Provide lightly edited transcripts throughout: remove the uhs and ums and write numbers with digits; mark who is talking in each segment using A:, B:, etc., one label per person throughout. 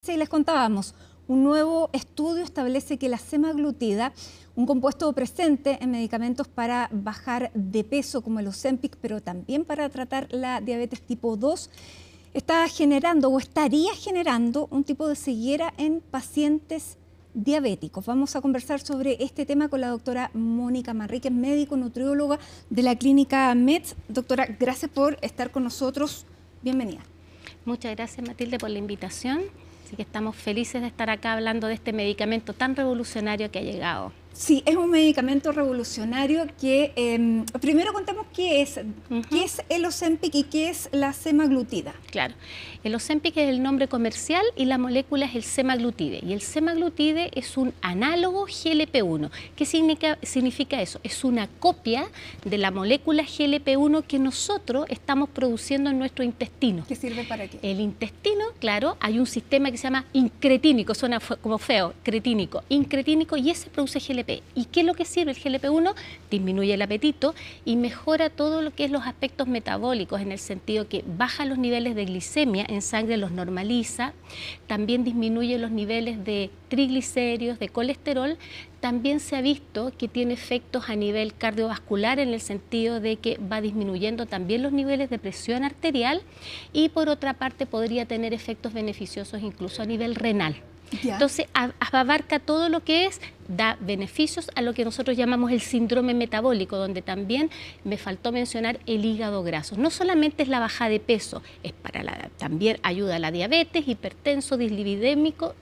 A: Sí, les contábamos, un nuevo estudio establece que la semaglutida, un compuesto presente en medicamentos para bajar de peso como el Ozempic, pero también para tratar la diabetes tipo 2, está generando o estaría generando un tipo de ceguera en pacientes diabéticos. Vamos a conversar sobre este tema con la doctora Mónica Manríquez, médico nutrióloga de la clínica MEDS. Doctora, gracias por estar con nosotros. Bienvenida.
B: Muchas gracias, Matilde, por la invitación. Así que estamos felices de estar acá hablando de este medicamento tan revolucionario que ha llegado.
A: Sí, es un medicamento revolucionario que, primero contemos qué es el Ozempic y qué es la semaglutida.
B: Claro, el Ozempic es el nombre comercial y la molécula es el semaglutide. Y el semaglutide es un análogo GLP-1. ¿Qué significa eso? Es una copia de la molécula GLP-1 que nosotros estamos produciendo en nuestro intestino.
A: ¿Qué sirve para qué?
B: El intestino, claro, hay un sistema que se llama incretínico, suena como feo, incretínico, y ese produce GLP. ¿Y qué es lo que sirve el GLP-1? Disminuye el apetito y mejora todo lo que es los aspectos metabólicos, en el sentido que baja los niveles de glicemia en sangre, los normaliza, también disminuye los niveles de triglicéridos, de colesterol. También se ha visto que tiene efectos a nivel cardiovascular, en el sentido de que va disminuyendo también los niveles de presión arterial, y por otra parte podría tener efectos beneficiosos incluso a nivel renal.
A: Ya.
B: Entonces abarca todo lo que es, da beneficios a lo que nosotros llamamos el síndrome metabólico, donde también me faltó mencionar el hígado graso. No solamente es la bajada de peso, es también ayuda a la diabetes, hipertenso, dislipidémico,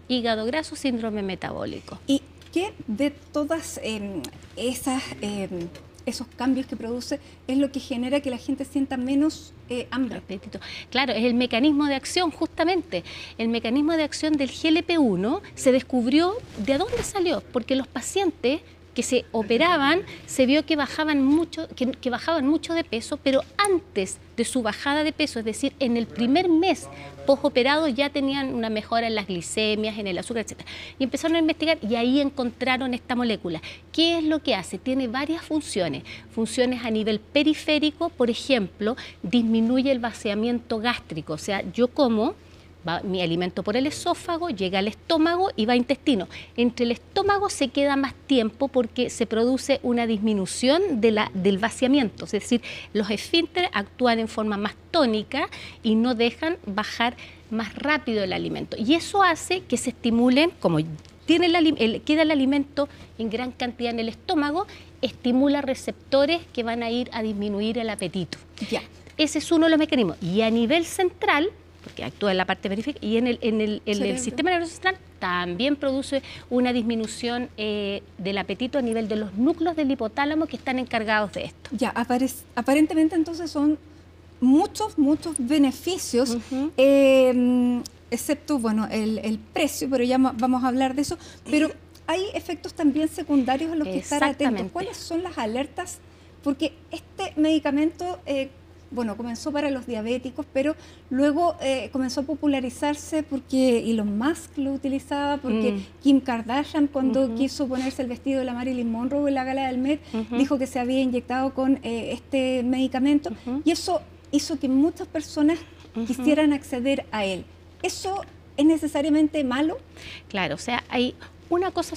B: hígado graso, síndrome metabólico.
A: ¿Y qué de todas esos cambios que produce es lo que genera que la gente sienta menos hambre?
B: Apetito. Claro, es el mecanismo de acción, justamente. El mecanismo de acción del GLP-1 se descubrió. ¿De dónde salió? Porque los pacientes que se operaban, se vio que bajaban mucho, que bajaban mucho de peso, pero antes de su bajada de peso, es decir, en el primer mes postoperado, ya tenían una mejora en las glicemias, en el azúcar, etc. Y empezaron a investigar y ahí encontraron esta molécula. ¿Qué es lo que hace? Tiene varias funciones. Funciones a nivel periférico, por ejemplo, disminuye el vaciamiento gástrico. O sea, yo como, va mi alimento por el esófago, llega al estómago y va a intestino. Entre el estómago se queda más tiempo porque se produce una disminución del vaciamiento, es decir, los esfínteres actúan en forma más tónica y no dejan bajar más rápido el alimento. Y eso hace que se estimulen, como tiene queda el alimento en gran cantidad en el estómago, estimula receptores que van a ir a disminuir el apetito.
A: Ya.
B: Ese es uno de los mecanismos. Y a nivel central, porque actúa en la parte periférica, y en el sistema nervioso central también produce una disminución del apetito a nivel de los núcleos del hipotálamo que están encargados de esto.
A: Ya, aparentemente entonces son muchos beneficios, excepto, bueno, el precio, pero ya vamos a hablar de eso, pero hay efectos también secundarios a los que estar atentos. ¿Cuáles son las alertas? Porque este medicamento bueno, comenzó para los diabéticos, pero luego comenzó a popularizarse porque Elon Musk lo utilizaba, porque Kim Kardashian, cuando quiso ponerse el vestido de la Marilyn Monroe en la gala del Met, dijo que se había inyectado con este medicamento, y eso hizo que muchas personas quisieran acceder a él. ¿Eso es necesariamente malo?
B: Claro, o sea, hay una cosa,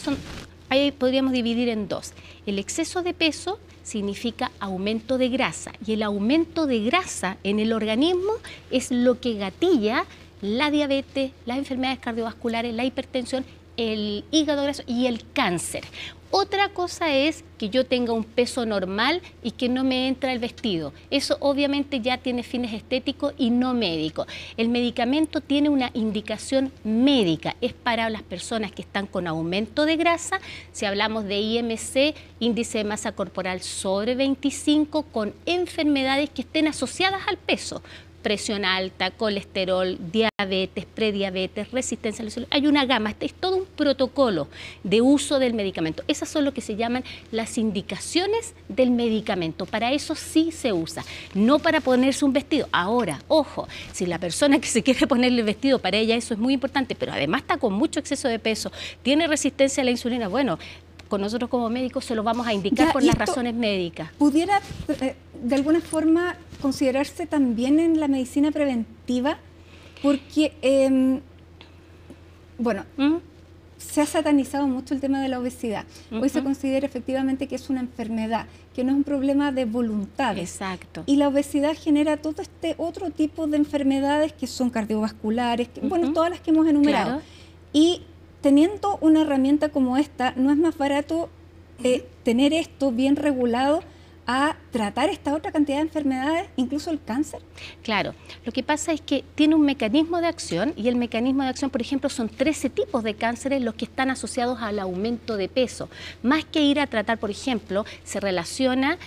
B: ahí podríamos dividir en dos. El exceso de peso significa aumento de grasa, y el aumento de grasa en el organismo es lo que gatilla la diabetes, las enfermedades cardiovasculares, la hipertensión, el hígado graso y el cáncer. Otra cosa es que yo tenga un peso normal y que no me entra el vestido. Eso obviamente ya tiene fines estéticos y no médicos. El medicamento tiene una indicación médica, es para las personas que están con aumento de grasa. Si hablamos de IMC, índice de masa corporal sobre 25, con enfermedades que estén asociadas al peso: presión alta, colesterol, diabetes, prediabetes, resistencia a la insulina. Hay una gama, este es todo un protocolo de uso del medicamento. Esas son lo que se llaman las indicaciones del medicamento. Para eso sí se usa, no para ponerse un vestido. Ahora, ojo, si la persona que se quiere ponerle el vestido, para ella eso es muy importante, pero además está con mucho exceso de peso, tiene resistencia a la insulina, bueno, con nosotros como médicos se los vamos a indicar por las razones médicas.
A: ¿Pudiera de alguna forma considerarse también en la medicina preventiva? Porque Bueno, se ha satanizado mucho el tema de la obesidad. Hoy se considera efectivamente que es una enfermedad, que no es un problema de voluntades.
B: Exacto.
A: Y la obesidad genera todo este otro tipo de enfermedades que son cardiovasculares, bueno, todas las que hemos enumerado.
B: Claro.
A: Y teniendo una herramienta como esta, ¿no es más barato tener esto bien regulado a tratar esta otra cantidad de enfermedades, incluso el cáncer?
B: Claro, lo que pasa es que tiene un mecanismo de acción, y el mecanismo de acción, por ejemplo, son 13 tipos de cánceres los que están asociados al aumento de peso. Más que ir a tratar, por ejemplo, se relaciona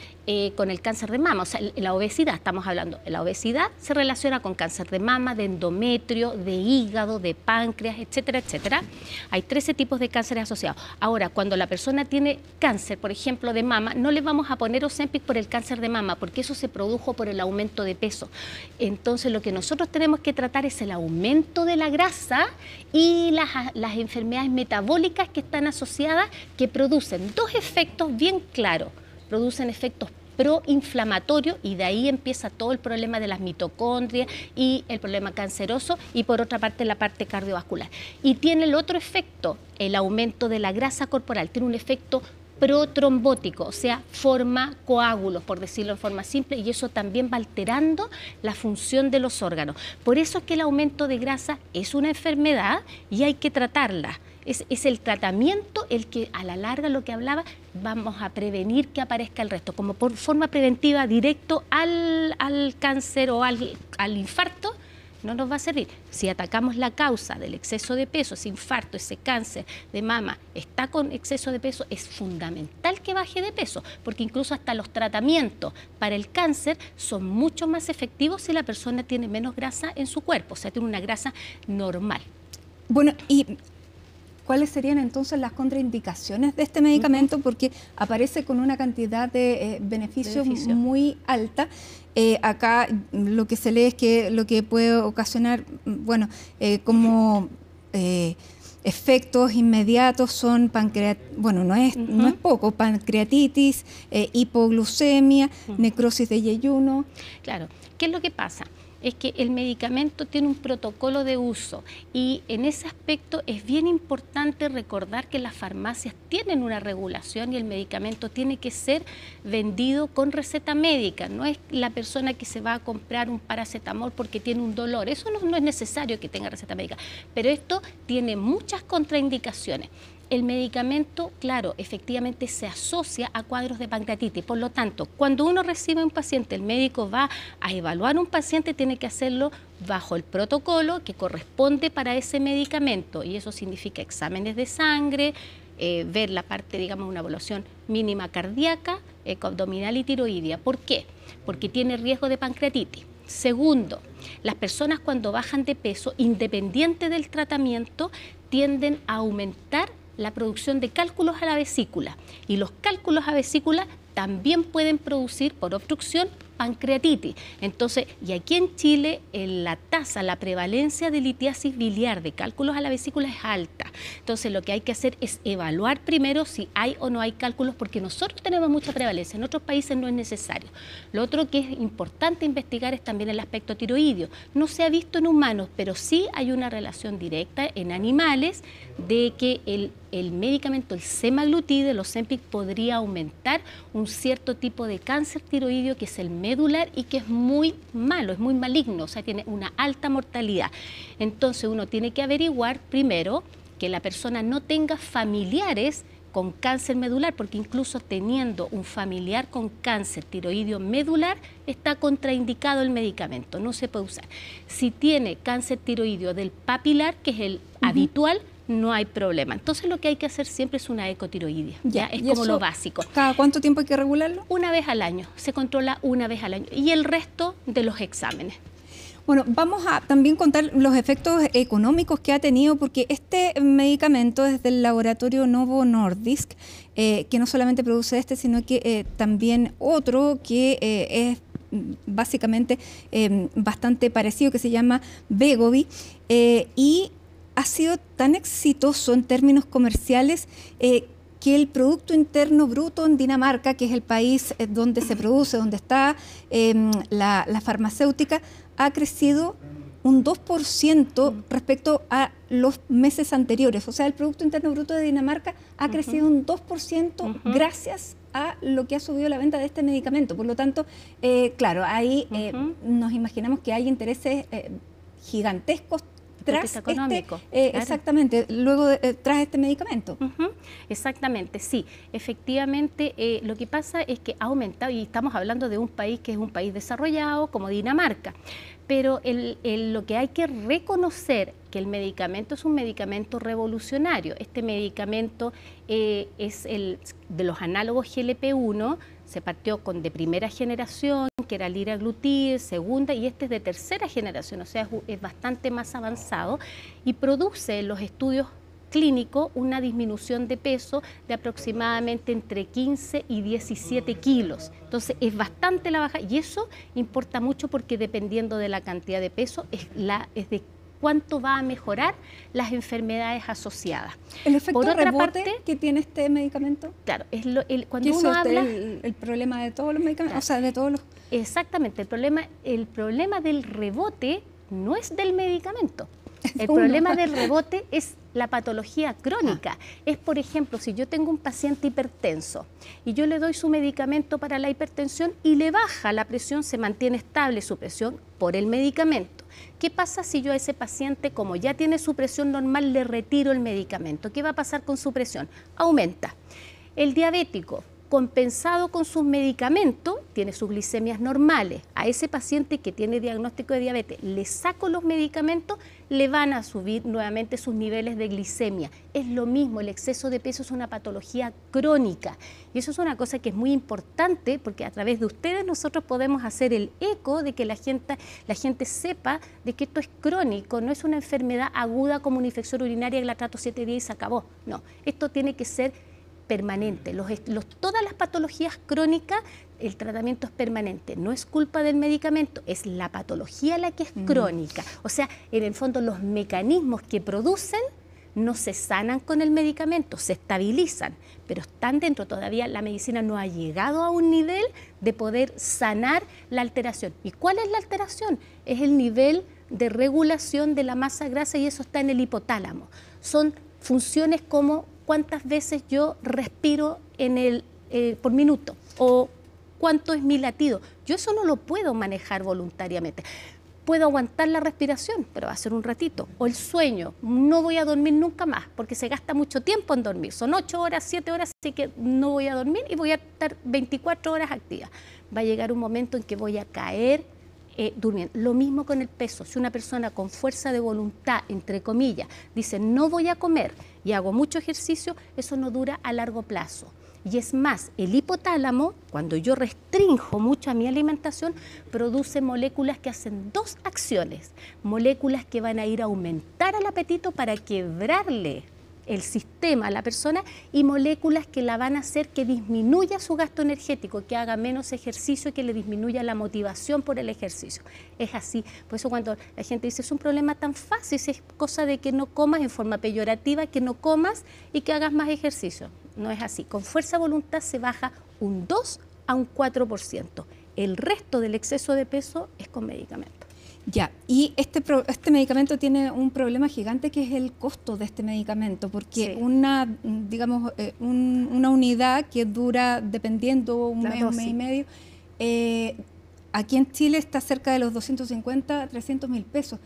B: con el cáncer de mama, o sea, la obesidad, estamos hablando, la obesidad se relaciona con cáncer de mama, de endometrio, de hígado, de páncreas, etcétera, etcétera. Hay 13 tipos de cánceres asociados. Ahora, cuando la persona tiene cáncer, por ejemplo, de mama, no le vamos a poner Ozempic por el cáncer de mama, porque eso se produjo por el aumento de peso. Entonces, lo que nosotros tenemos que tratar es el aumento de la grasa y las enfermedades metabólicas que están asociadas, que producen dos efectos bien claros. Producen efectos proinflamatorios, y de ahí empieza todo el problema de las mitocondrias y el problema canceroso, y por otra parte la parte cardiovascular. Y tiene el otro efecto, el aumento de la grasa corporal, tiene un efecto protrombótico, o sea, forma coágulos, por decirlo en forma simple, y eso también va alterando la función de los órganos. Por eso es que el aumento de grasa es una enfermedad y hay que tratarla. Es el tratamiento el que a la larga, lo que hablaba, vamos a prevenir que aparezca el resto, como por forma preventiva directo al cáncer o al infarto. No nos va a servir. Si atacamos la causa del exceso de peso, ese infarto, ese cáncer de mama está con exceso de peso, es fundamental que baje de peso, porque incluso hasta los tratamientos para el cáncer son mucho más efectivos si la persona tiene menos grasa en su cuerpo, o sea, tiene una grasa normal.
A: Bueno, y ¿cuáles serían entonces las contraindicaciones de este medicamento? Porque aparece con una cantidad de beneficios muy alta. Acá lo que se lee es que lo que puede ocasionar, bueno, como efectos inmediatos son bueno, no es poco, pancreatitis, hipoglucemia, necrosis de yeyuno.
B: Claro, ¿qué es lo que pasa? Es que el medicamento tiene un protocolo de uso, y en ese aspecto es bien importante recordar que las farmacias tienen una regulación y el medicamento tiene que ser vendido con receta médica. No es la persona que se va a comprar un paracetamol porque tiene un dolor, eso no es necesario que tenga receta médica, pero esto tiene muchas contraindicaciones. El medicamento, claro, efectivamente se asocia a cuadros de pancreatitis. Por lo tanto, cuando uno recibe un paciente, el médico va a evaluar un paciente, tiene que hacerlo bajo el protocolo que corresponde para ese medicamento. Y eso significa exámenes de sangre, ver la parte, digamos, una evaluación mínima cardíaca, abdominal y tiroidea. ¿Por qué? Porque tiene riesgo de pancreatitis. Segundo, las personas cuando bajan de peso, independiente del tratamiento, tienden a aumentar la producción de cálculos a la vesícula, y los cálculos a vesícula también pueden producir por obstrucción pancreatitis. Entonces, y aquí en Chile la tasa, la prevalencia de litiasis biliar, de cálculos a la vesícula, es alta. Entonces, lo que hay que hacer es evaluar primero si hay o no hay cálculos, porque nosotros tenemos mucha prevalencia, en otros países no es necesario. Lo otro que es importante investigar es también el aspecto tiroideo. No se ha visto en humanos, pero sí hay una relación directa en animales de que el medicamento, el semaglutide, el Ozempic, podría aumentar un cierto tipo de cáncer tiroideo, que es el medular, y que es muy malo, es muy maligno, o sea, tiene una alta mortalidad. Entonces uno tiene que averiguar primero que la persona no tenga familiares con cáncer medular, porque incluso teniendo un familiar con cáncer tiroideo medular, está contraindicado el medicamento, no se puede usar. Si tiene cáncer tiroideo del papilar, que es el habitual, no hay problema. Entonces lo que hay que hacer siempre es una ecotiroidea, ¿ya? Es como lo básico.
A: ¿Cada cuánto tiempo hay que regularlo?
B: Una vez al año, se controla una vez al año, y el resto de los exámenes.
A: Bueno, vamos a también contar los efectos económicos que ha tenido, porque este medicamento es del laboratorio Novo Nordisk, que no solamente produce este, sino que también otro que es básicamente bastante parecido, que se llama Wegovy, y ha sido tan exitoso en términos comerciales que el Producto Interno Bruto en Dinamarca, que es el país donde se produce, donde está la farmacéutica, ha crecido un 2% respecto a los meses anteriores. O sea, el Producto Interno Bruto de Dinamarca ha crecido un 2% gracias a lo que ha subido la venta de este medicamento. Por lo tanto, claro, ahí nos imaginamos que hay intereses gigantescos tras
B: económico,
A: exactamente, luego tras este medicamento.
B: Exactamente, sí. Efectivamente, lo que pasa es que ha aumentado, y estamos hablando de un país que es un país desarrollado como Dinamarca, pero lo que hay que reconocer que el medicamento es un medicamento revolucionario. Este medicamento es de los análogos GLP-1, se partió de primera generación, que era liraglutid, segunda, y este es de tercera generación, o sea, es bastante más avanzado y produce en los estudios clínicos una disminución de peso de aproximadamente entre 15 y 17 kilos. Entonces es bastante la baja y eso importa mucho porque dependiendo de la cantidad de peso es de cuánto va a mejorar las enfermedades asociadas.
A: ¿El efecto rebote que tiene este medicamento?
B: Claro, cuando uno habla...
A: el problema de todos los medicamentos, claro, o sea, de todos los...
B: Exactamente, el problema del rebote no es del medicamento. El problema del rebote es la patología crónica. Es, por ejemplo, si yo tengo un paciente hipertenso y yo le doy su medicamento para la hipertensión y le baja la presión, se mantiene estable su presión por el medicamento. ¿Qué pasa si yo a ese paciente, como ya tiene su presión normal, le retiro el medicamento? ¿Qué va a pasar con su presión? Aumenta. El diabético, compensado con sus medicamentos, tiene sus glicemias normales. A ese paciente que tiene diagnóstico de diabetes, le saco los medicamentos, le van a subir nuevamente sus niveles de glicemia. Es lo mismo, el exceso de peso es una patología crónica. Y eso es una cosa que es muy importante porque a través de ustedes nosotros podemos hacer el eco de que la gente sepa de que esto es crónico, no es una enfermedad aguda como una infección urinaria que la trato 7 días y se acabó. No, esto tiene que ser permanente. Todas las patologías crónicas, el tratamiento es permanente. No es culpa del medicamento, es la patología la que es crónica. O sea, en el fondo los mecanismos que producen no se sanan con el medicamento, se estabilizan, pero están dentro. Todavía la medicina no ha llegado a un nivel de poder sanar la alteración. ¿Y cuál es la alteración? Es el nivel de regulación de la masa grasa y eso está en el hipotálamo. Son funciones como cuántas veces yo respiro por minuto o cuánto es mi latido. Yo eso no lo puedo manejar voluntariamente. Puedo aguantar la respiración, pero va a ser un ratito. O el sueño, no voy a dormir nunca más porque se gasta mucho tiempo en dormir. Son 8 horas, 7 horas, así que no voy a dormir y voy a estar 24 horas activa. Va a llegar un momento en que voy a caer durmiendo. Lo mismo con el peso. Si una persona con fuerza de voluntad, entre comillas, dice no voy a comer y hago mucho ejercicio, eso no dura a largo plazo. Y es más, el hipotálamo, cuando yo restrinjo mucho a mi alimentación, produce moléculas que hacen dos acciones. Moléculas que van a ir a aumentar el apetito para quebrarle el sistema a la persona y moléculas que la van a hacer que disminuya su gasto energético, que haga menos ejercicio y que le disminuya la motivación por el ejercicio. Es así. Por eso cuando la gente dice es un problema tan fácil, es cosa de que no comas en forma peyorativa, que no comas y que hagas más ejercicio. No es así. Con fuerza de voluntad se baja un 2 a un 4%. El resto del exceso de peso es con medicamentos.
A: Ya, y este medicamento tiene un problema gigante que es el costo de este medicamento, porque sí, una unidad que dura, dependiendo, un mes y medio, aquí en Chile está cerca de los 250 a 300 mil pesos.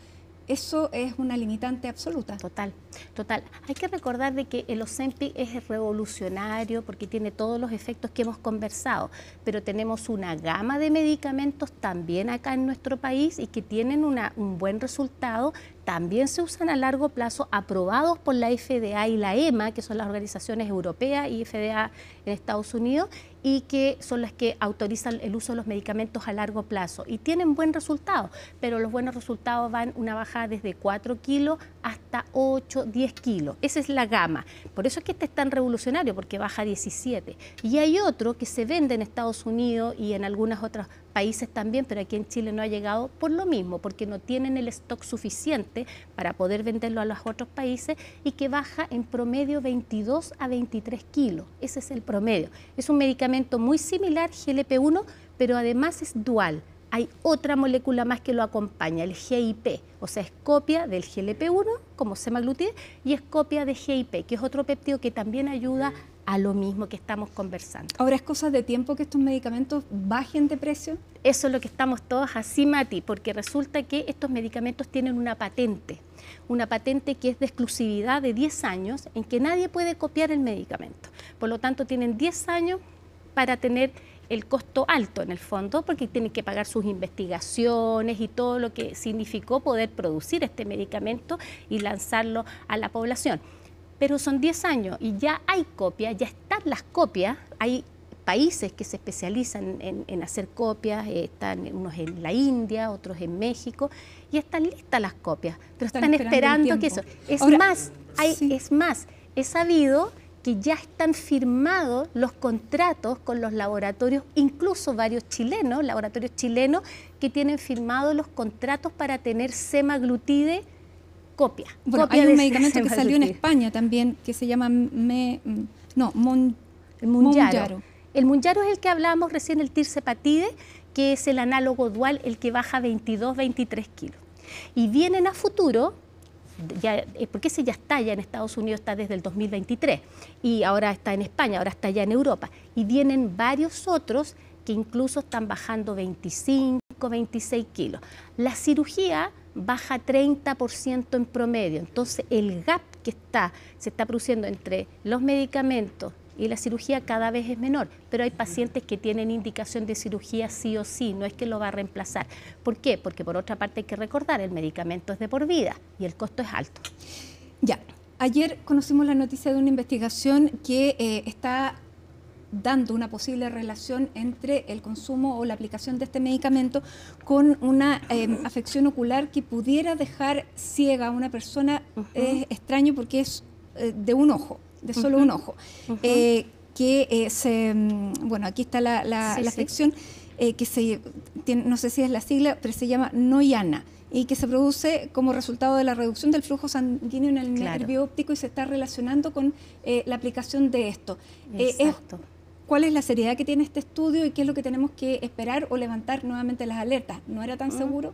A: Eso es una limitante absoluta.
B: Total, total. Hay que recordar de que el Ozempic es revolucionario porque tiene todos los efectos que hemos conversado, pero tenemos una gama de medicamentos también acá en nuestro país y que tienen un buen resultado. También se usan a largo plazo, aprobados por la FDA y la EMA, que son las organizaciones europeas, y FDA en Estados Unidos, y que son las que autorizan el uso de los medicamentos a largo plazo. Y tienen buen resultado, pero los buenos resultados van una bajada desde 4 kilos hasta 8, 10 kilos. Esa es la gama. Por eso es que este es tan revolucionario, porque baja 17. Y hay otro que se vende en Estados Unidos y en algunos otros países también, pero aquí en Chile no ha llegado por lo mismo, porque no tienen el stock suficiente para poder venderlo a los otros países y que baja en promedio 22 a 23 kilos. Ese es el promedio. Es un medicamento muy similar, GLP-1, pero además es dual. hay otra molécula más que lo acompaña, el GIP, o sea, es copia del GLP-1 como semaglutide y es copia de GIP, que es otro péptido que también ayuda a lo mismo que estamos conversando.
A: Ahora, ¿es cosa de tiempo que estos medicamentos bajen de precio?
B: Eso es lo que estamos todos así, Mati, porque resulta que estos medicamentos tienen una patente que es de exclusividad de 10 años en que nadie puede copiar el medicamento. Por lo tanto, tienen 10 años para tener el costo alto en el fondo, porque tienen que pagar sus investigaciones y todo lo que significó poder producir este medicamento y lanzarlo a la población. Pero son 10 años y ya hay copias, ya están las copias, hay países que se especializan en hacer copias, están unos en la India, otros en México, y están listas las copias, pero están esperando que eso. Es más, he sabido que ya están firmados los contratos con los laboratorios, incluso varios chilenos, laboratorios chilenos, que tienen firmados los contratos para tener semaglutide copia.
A: Bueno, hay un medicamento que salió en España también, que se llama
B: Mounjaro. El Mounjaro es el que hablábamos recién, el tirzepatide, que es el análogo dual, el que baja 22, 23 kilos. Y vienen a futuro, porque ese ya está ya en Estados Unidos, está desde el 2023, y ahora está en España, ahora está ya en Europa. Y vienen varios otros que incluso están bajando 25, 26 kilos. La cirugía baja 30% en promedio. Entonces, el gap que se está produciendo entre los medicamentos y la cirugía cada vez es menor, pero hay pacientes que tienen indicación de cirugía sí o sí, no es que lo va a reemplazar. ¿Por qué? Porque por otra parte hay que recordar, el medicamento es de por vida y el costo es alto.
A: Ya, ayer conocimos la noticia de una investigación que está dando una posible relación entre el consumo o la aplicación de este medicamento con una afección ocular que pudiera dejar ciega a una persona. Es extraño porque es de un ojo, de solo un ojo. Bueno, aquí está la afección, que no sé si es la sigla, pero se llama NOIANA, y que se produce como resultado de la reducción del flujo sanguíneo en el nervio óptico y se está relacionando con la aplicación de esto.
B: Exacto.
A: ¿Cuál es la seriedad que tiene este estudio y qué es lo que tenemos que esperar o levantar nuevamente las alertas? ¿No era tan seguro?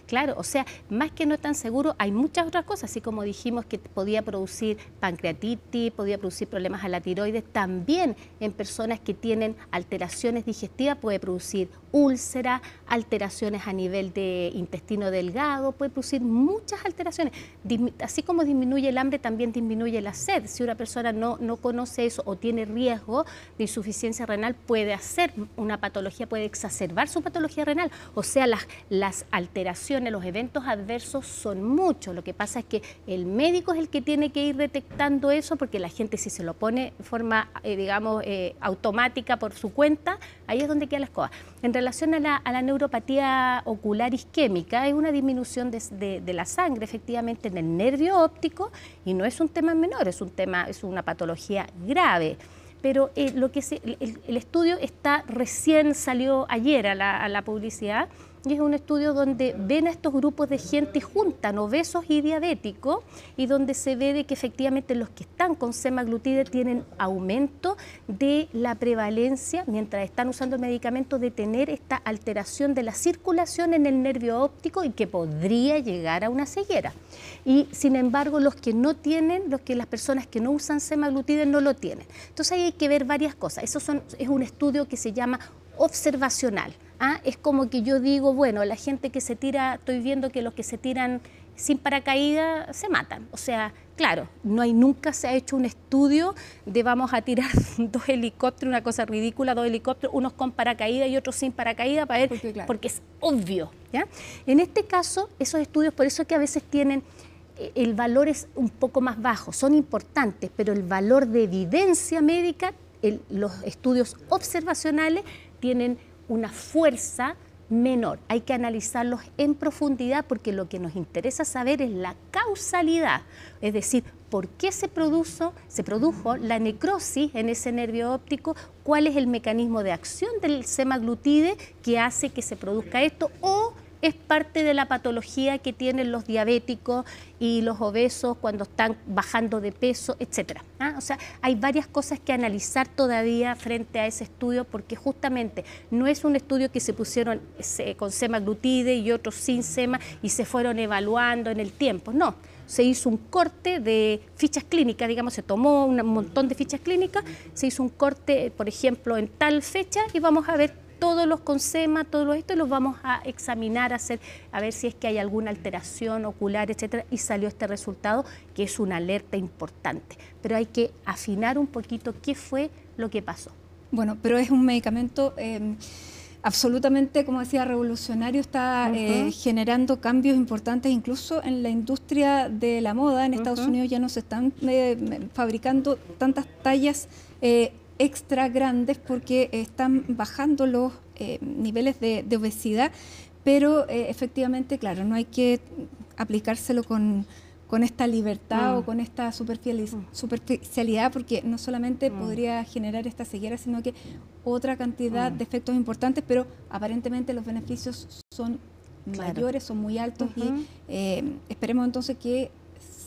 B: Claro, o sea, más que no tan seguro, hay muchas otras cosas, así como dijimos que podía producir pancreatitis, podía producir problemas a la tiroides, también en personas que tienen alteraciones digestivas puede producir úlceras, alteraciones a nivel de intestino delgado, puede producir muchas alteraciones. Así como disminuye el hambre, también disminuye la sed. Si una persona no conoce eso o tiene riesgo de insuficiencia renal, puede hacer una patología, puede exacerbar su patología renal. O sea, las alteraciones, los eventos adversos son muchos. Lo que pasa es que el médico es el que tiene que ir detectando eso, porque la gente, si se lo pone de forma, automática por su cuenta, ahí es donde queda la escoba. En relación a la neuropatía ocular isquémica, hay una disminución de la sangre, efectivamente, en el nervio óptico, y no es un tema menor, es una patología grave. Pero el estudio recién salió ayer a la publicidad, y es un estudio donde ven a estos grupos de gente y juntan obesos y diabéticos, y donde se ve de que efectivamente los que están con semaglutide tienen aumento de la prevalencia, mientras están usando el medicamento, de tener esta alteración de la circulación en el nervio óptico y que podría llegar a una ceguera. Y sin embargo, las personas que no usan semaglutide no lo tienen. Entonces ahí hay que ver varias cosas. Es un estudio que se llama observacional. Es como que yo digo, bueno, la gente que se tira, estoy viendo que los que se tiran sin paracaídas se matan. O sea, claro, nunca se ha hecho un estudio de vamos a tirar 2 helicópteros, una cosa ridícula, 2 helicópteros, unos con paracaídas y otros sin paracaídas, para ver, porque es obvio, ¿ya? En este caso, esos estudios, por eso es que a veces el valor es un poco más bajo, son importantes, pero el valor de evidencia médica, los estudios observacionales tienen una fuerza menor. Hay que analizarlos en profundidad porque lo que nos interesa saber es la causalidad, es decir, por qué se produjo la necrosis en ese nervio óptico, cuál es el mecanismo de acción del semaglutide que hace que se produzca esto, o es parte de la patología que tienen los diabéticos y los obesos cuando están bajando de peso, etcétera. O sea, hay varias cosas que analizar todavía frente a ese estudio, porque justamente no es un estudio que se pusieron con semaglutide y otros sin sema y se fueron evaluando en el tiempo, no. Se hizo un corte de fichas clínicas, digamos, se tomó un montón de fichas clínicas, se hizo un corte, por ejemplo, en tal fecha y vamos a ver todos los con sema, todo esto, y los vamos a examinar, a ver si es que hay alguna alteración ocular, etcétera, y salió este resultado que es una alerta importante. Pero hay que afinar un poquito qué fue lo que pasó.
A: Bueno, pero es un medicamento absolutamente, como decía, revolucionario, está generando cambios importantes, incluso en la industria de la moda. En Estados Unidos ya no se están fabricando tantas tallas extra grandes porque están bajando los niveles de obesidad, pero efectivamente, claro, no hay que aplicárselo con esta libertad o con esta superficialidad, porque no solamente podría generar esta ceguera, sino que otra cantidad de efectos importantes, pero aparentemente los beneficios son mayores, son muy altos y esperemos entonces que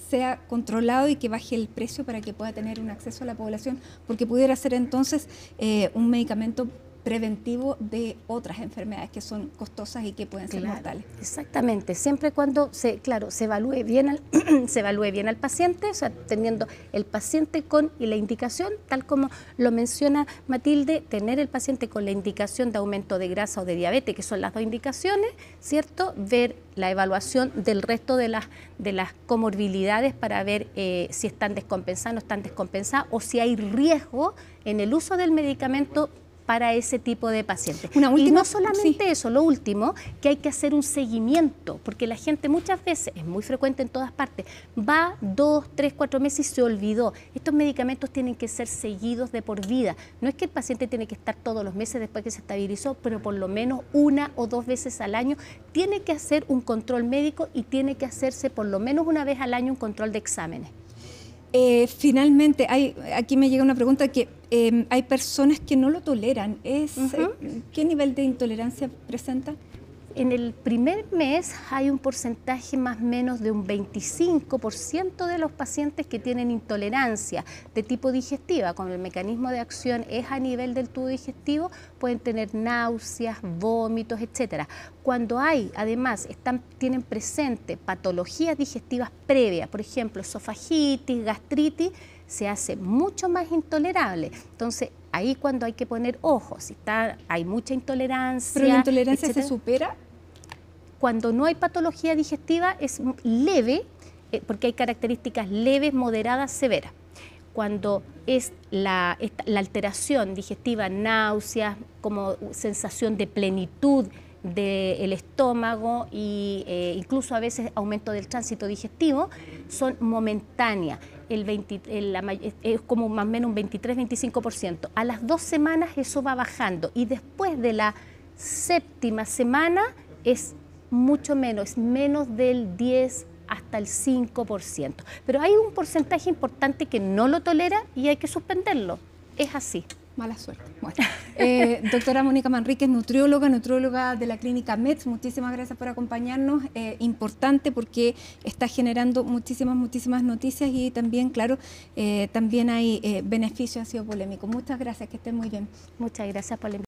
A: sea controlado y que baje el precio para que pueda tener un acceso a la población, porque pudiera ser entonces un medicamento preventivo de otras enfermedades que son costosas y que pueden ser mortales.
B: Exactamente, siempre cuando se evalúe bien al paciente, o sea, teniendo el paciente con y la indicación, tal como lo menciona Matilde, tener el paciente con la indicación de aumento de grasa o de diabetes, que son las dos indicaciones, ¿cierto? Ver la evaluación del resto de las comorbilidades para ver si están descompensadas o no están descompensadas, o si hay riesgo en el uso del medicamento para ese tipo de pacientes. Y no solamente eso, lo último, que hay que hacer un seguimiento, porque la gente muchas veces, es muy frecuente en todas partes, va 2, 3, 4 meses y se olvidó. Estos medicamentos tienen que ser seguidos de por vida. No es que el paciente tiene que estar todos los meses después que se estabilizó, pero por lo menos 1 o 2 veces al año tiene que hacer un control médico y tiene que hacerse por lo menos 1 vez al año un control de exámenes.
A: Finalmente, aquí me llega una pregunta que hay personas que no lo toleran. ¿Qué nivel de intolerancia presenta?
B: En el primer mes hay un porcentaje más o menos de un 25% de los pacientes que tienen intolerancia de tipo digestiva. Con el mecanismo de acción es a nivel del tubo digestivo, pueden tener náuseas, vómitos, etcétera. Cuando además tienen presente patologías digestivas previas, por ejemplo, esofagitis, gastritis, se hace mucho más intolerable. Entonces, ahí cuando hay que poner ojo, si hay mucha intolerancia.
A: ¿Pero la intolerancia se supera?
B: Cuando no hay patología digestiva es leve, porque hay características leves, moderadas, severas. Cuando es la alteración digestiva, náuseas, como sensación de plenitud del estómago e incluso a veces aumento del tránsito digestivo, son momentáneas. Es como más o menos un 23-25%. A las 2 semanas eso va bajando y después de la 7ª semana es mucho menos, es menos del 10 hasta el 5%. Pero hay un porcentaje importante que no lo tolera y hay que suspenderlo. Es así.
A: Mala suerte. Bueno, doctora Mónica Manríquez, nutrióloga de la clínica MEDS, muchísimas gracias por acompañarnos. Importante porque está generando muchísimas noticias y también, claro, también hay beneficios, ha sido polémico. Muchas gracias, que estén muy bien.
B: Muchas gracias por la invitación.